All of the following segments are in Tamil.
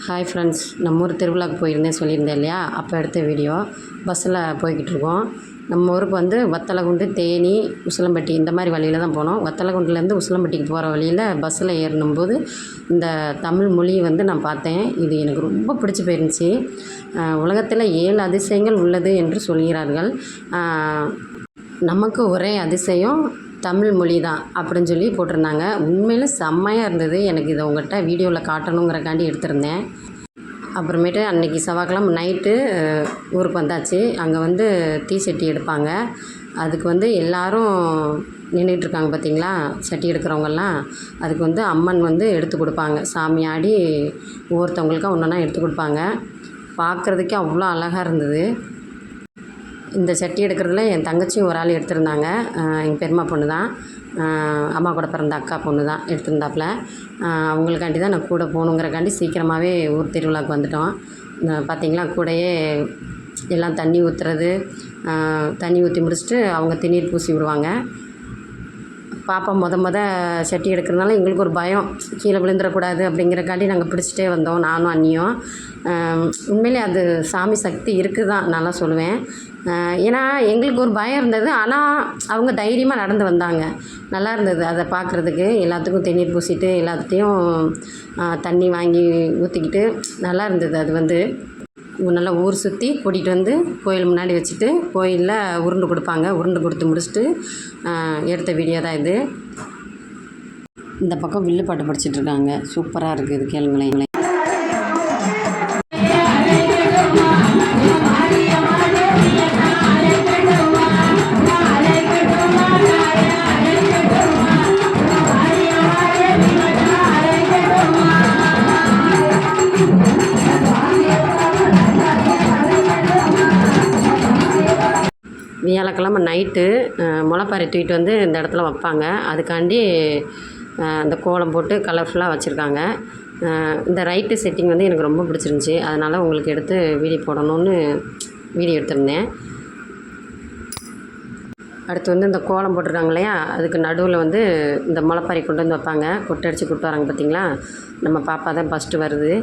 ஹாய் ஃப்ரெண்ட்ஸ், நம்ம ஊர் திருவிழாவுக்கு போயிருந்தேன் சொல்லியிருந்தேன் இல்லையா? அப்போ எடுத்த வீடியோ. பஸ்ஸில் போய்கிட்டுருக்கோம். நம்ம ஊருக்கு வந்து வத்தலகுண்டு, தேனி, உசிலம்பட்டி இந்த மாதிரி வழியில் தான் போனோம். வத்தலகுண்டுலேருந்து உசிலம்பட்டிக்கு போகிற வழியில் பஸ்ஸில் ஏறணும்போது இந்த தமிழ் மொழி வந்து நான் பார்த்தேன். இது எனக்கு ரொம்ப பிடிச்சி போயிருந்துச்சு. உலகத்தில் 7 அதிசயங்கள் உள்ளது என்று சொல்கிறார்கள். நமக்கு ஒரே அதிசயம் தமிழ் மொழி தான் அப்படின்னு சொல்லி போட்டிருந்தாங்க. உண்மையில் செம்மையாக இருந்தது. எனக்கு இதை உங்கள்கிட்ட வீடியோவில் காட்டணுங்கிறக்காண்டி எடுத்திருந்தேன். அப்புறமேட்டு அன்றைக்கி செவ்வாய்க்கிழமை நைட்டு ஊருக்கு வந்தாச்சு. அங்கே வந்து தீச்சட்டி எடுப்பாங்க. அதுக்கு வந்து எல்லோரும் நின்றுட்டுருக்காங்க பார்த்தீங்களா, சட்டி எடுக்கிறவங்கெல்லாம். அதுக்கு வந்து அம்மன் வந்து எடுத்து கொடுப்பாங்க. சாமி ஆடி ஒவ்வொருத்தவங்களுக்கும் ஒன்றா எடுத்து கொடுப்பாங்க. பார்க்குறதுக்கே அவ்வளோ அழகாக இருந்தது. இந்த சட்டி எடுக்கிறதுல என் தங்கச்சியும் ஒரு ஆள் எடுத்திருந்தாங்க. எங்கள் பெரியம்மா பொண்ணு தான், அம்மா கூட பிறந்த அக்கா பொண்ணு தான் எடுத்திருந்தாப்புல. அவங்களுக்காண்டி தான் நான் கூட போகணுங்கிறக்காண்டி சீக்கிரமாகவே ஊர் திருவிழாவுக்கு வந்துட்டோம். பார்த்திங்களா, கூடையே எல்லாம் தண்ணி ஊற்றுறது, தண்ணி ஊற்றி முடிச்சுட்டு அவங்க திருநீர் பூசி விடுவாங்க. பாப்பா மொத சட்டி எடுக்கிறதுனால எங்களுக்கு ஒரு பயம், கீழே விழுந்துடக்கூடாது அப்படிங்கிறக்காண்டி நாங்கள் பிடிச்சிட்டே வந்தோம், நானும் அண்ணியும். உண்மையிலே அது சாமி சக்தி இருக்குது தான் நல்லா சொல்லுவேன். ஏன்னா எங்களுக்கு ஒரு பயம் இருந்தது, ஆனால் அவங்க தைரியமாக நடந்து வந்தாங்க. நல்லா இருந்தது அதை பார்க்குறதுக்கு. எல்லாத்துக்கும் தேநீர் பூசிட்டு எல்லாத்தையும் தண்ணி வாங்கி ஊற்றிக்கிட்டு நல்லா இருந்தது. அது வந்து நல்லா ஊர் சுற்றி கூட்டிகிட்டு வந்து கோயில் முன்னாடி வச்சுட்டு கோயிலில் உருண்டு கொடுப்பாங்க. உருண்டு கொடுத்து முடிச்சுட்டு எடுத்த வீடியோ தான் இது. இந்த பக்கம் வில்லு பாட்டு படிச்சுட்ருக்காங்க. சூப்பராக இருக்குது, இது கேளுங்களேன். வியாழக்கிழமை நைட்டு முளைப்பாரி தூக்கிட்டு வந்து இந்த இடத்துல வைப்பாங்க. அதுக்காண்டி அந்த கோலம் போட்டு கலர்ஃபுல்லாக வச்சுருக்காங்க. இந்த ரைட்டு செட்டிங் வந்து எனக்கு ரொம்ப பிடிச்சிருந்துச்சி. அதனால் உங்களுக்கு எடுத்து வீடியோ போடணும்னு வீடியோ எடுத்திருந்தேன். அடுத்து வந்து இந்த கோலம் போட்டிருக்காங்க இல்லையா, அதுக்கு நடுவில் வந்து இந்த முளைப்பாரி கொண்டு வந்து வைப்பாங்க. கொட்டடிச்சு கூப்பிட்டு வராங்க பார்த்தீங்களா, நம்ம பாப்பா தான் ஃபஸ்ட்டு வருது.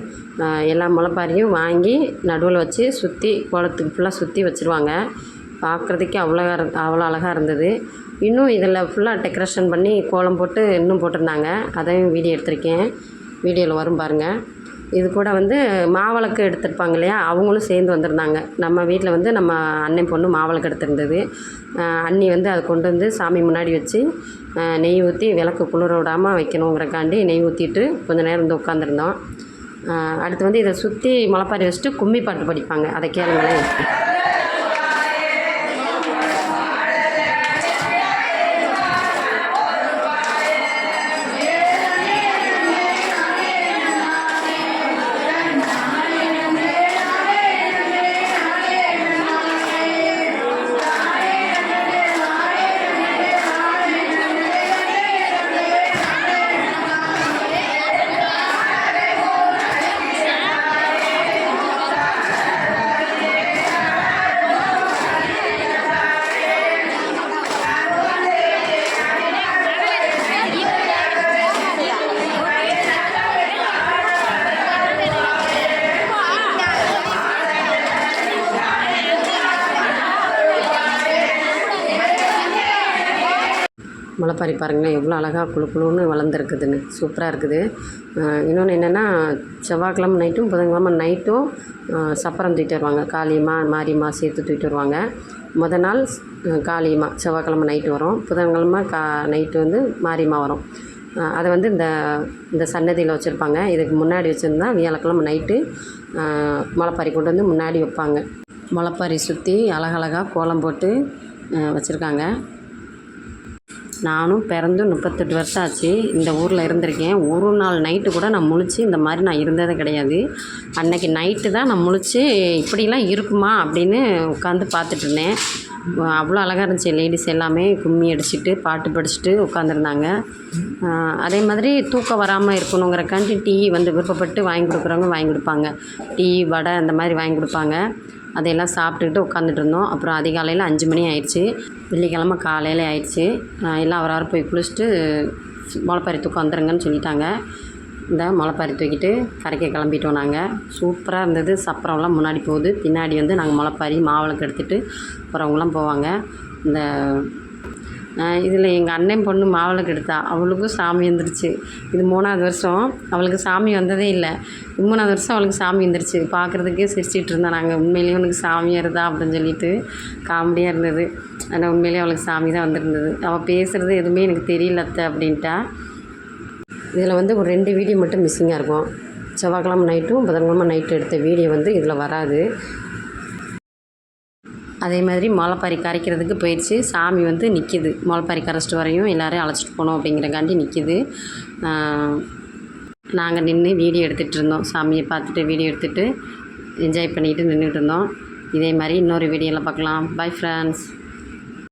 எல்லா முளைப்பாரியும் வாங்கி நடுவில் வச்சு சுற்றி கோலத்துக்கு ஃபுல்லாக சுற்றி வச்சுருவாங்க. பார்க்குறதுக்கே அவ்வளோ அழகாக இருந்தது. இன்னும் இதில் ஃபுல்லாக டெக்கரேஷன் பண்ணி கோலம் போட்டு இன்னும் போட்டிருந்தாங்க. அதையும் வீடியோ எடுத்திருக்கேன், வீடியோவில் வரும் பாருங்கள். இது கூட வந்து மாவிளக்கு எடுத்துருப்பாங்க இல்லையா, அவங்களும் சேர்ந்து வந்திருந்தாங்க. நம்ம வீட்டில் வந்து நம்ம அண்ணன் பொண்ணு மாவிளக்கு எடுத்திருந்தது. அண்ணி வந்து அதை கொண்டு வந்து சாமி முன்னாடி வச்சு நெய் ஊற்றி விளக்கு குளிர விடாமல் வைக்கணுங்கிறக்காண்டி நெய் ஊற்றிட்டு கொஞ்சம் நேரம் வந்து உட்காந்துருந்தோம். அடுத்து வந்து இதை சுற்றி முளைப்பாரி வச்சுட்டு கும்மி பாட்டு படிப்பாங்க. அதை கேளுங்களேன். முளைப்பாரி பாருங்களேன், எவ்வளோ அழகாக குழுன்னு வளர்ந்துருக்குதுன்னு. சூப்பராக இருக்குது. இன்னொன்று என்னென்னா, செவ்வாய்க்கிழமை நைட்டும் புதன்கிழமை நைட்டும் சப்பரம் தூக்கிட்டு வருவாங்க. காளியம்மா மாரியம்மா சேர்த்து தூக்கிட்டு வருவாங்க. நாள் காளியம்மா செவ்வாய்க்கிழமை நைட்டு வரும், புதன்கிழமை நைட்டு வந்து மாரியம்மா வரும். அதை வந்து இந்த சன்னதியில் வச்சுருப்பாங்க. இதுக்கு முன்னாடி வச்சுருந்தா வியாழக்கிழமை நைட்டு முளைப்பாரி கொண்டு வந்து முன்னாடி வைப்பாங்க. முளைப்பாரி சுற்றி அழகழகாக கோலம் போட்டு வச்சுருக்காங்க. நானும் பிறந்து 38 வருஷம் ஆச்சு. இந்த ஊரில் இருந்திருக்கேன். ஒரு நாள் நைட்டு கூட நான் முழிச்சு இந்த மாதிரி நான் இருந்ததே கிடையாது. அன்றைக்கி நைட்டு தான் நான் முழிச்சு இப்படிலாம் இருக்குமா அப்படின்னு உட்காந்து பார்த்துட்ருந்தேன். அவ்வளோ அழகாக இருந்துச்சு. லேடிஸ் எல்லாமே கும்மி அடிச்சுட்டு பாட்டு படிச்சுட்டு உட்காந்துருந்தாங்க. அதே மாதிரி தூக்கம் வராமல் இருக்கணுங்கிறக்காண்டி டீ வந்து விருப்பப்பட்டு வாங்கி கொடுக்குறவங்க வாங்கி கொடுப்பாங்க. டீ வடை அந்த மாதிரி வாங்கி கொடுப்பாங்க. அதையெல்லாம் சாப்பிட்டுக்கிட்டு உட்காந்துட்டு இருந்தோம். அப்புறம் அதிகாலையில் 5 மணி ஆயிடுச்சு. வெள்ளிக்கிழமை காலையில் ஆயிடுச்சு. எல்லாம் அவராறு போய் குளிச்சுட்டு முளைப்பாரி தூக்கம் வந்துடுங்கன்னு சொல்லிட்டாங்க. இந்த முளைப்பாரி தூக்கிட்டு கரைக்க கிளம்பிட்டோம் நாங்கள். சூப்பராக இருந்தது. சப்பரம்லாம் முன்னாடி போகுது, பின்னாடி வந்து நாங்கள் முளைப்பாரி மாவிளக்கு எடுத்துகிட்டு போகிறவங்களாம் போவாங்க. இந்த இதில் எங்கள் அண்ணன் பொண்ணு மாவிளக்கு எடுத்தா, அவளுக்கும் சாமி வந்துருச்சு. இது 3வது வருஷம், அவளுக்கு சாமி வந்ததே இல்லை. 3வது வருஷம் அவளுக்கு சாமி வந்துருச்சு. பார்க்குறதுக்கே சிரிச்சிட்டு இருந்தோம் நாங்கள். உண்மையிலேயே உனக்கு சாமி வருதா அப்படின்னு சொல்லிட்டு காமெடியாக இருந்தது. ஆனால் உண்மையிலேயே அவளுக்கு சாமி தான் வந்திருந்தது. அவள் பேசுகிறது எதுவுமே எனக்கு தெரியல அத்தை அப்படின்ட்டா. இதில் வந்து ஒரு 2 வீடியோ மட்டும் மிஸ்ஸிங்காக இருக்கும். செவ்வாய்க்கிழமை நைட்டும் புதன்கிழமை நைட்டு எடுத்த வீடியோ வந்து இதில் வராது. அதே மாதிரி முளைப்பாரி கரைக்கிறதுக்கு போயிடுச்சு. சாமி வந்து நிற்கிது. முளைப்பாரி கரைச்சிட்டு வரையும் எல்லோரையும் அழைச்சிட்டு போகணும் அப்படிங்கிறக்காண்டி நிற்கிது. நாங்கள் நின்று வீடியோ எடுத்துகிட்டு இருந்தோம். சாமியை பார்த்துட்டு வீடியோ எடுத்துகிட்டு என்ஜாய் பண்ணிக்கிட்டு நின்றுட்டு இருந்தோம். இதே மாதிரி இன்னொரு வீடியோவில் பார்க்கலாம். Bye friends.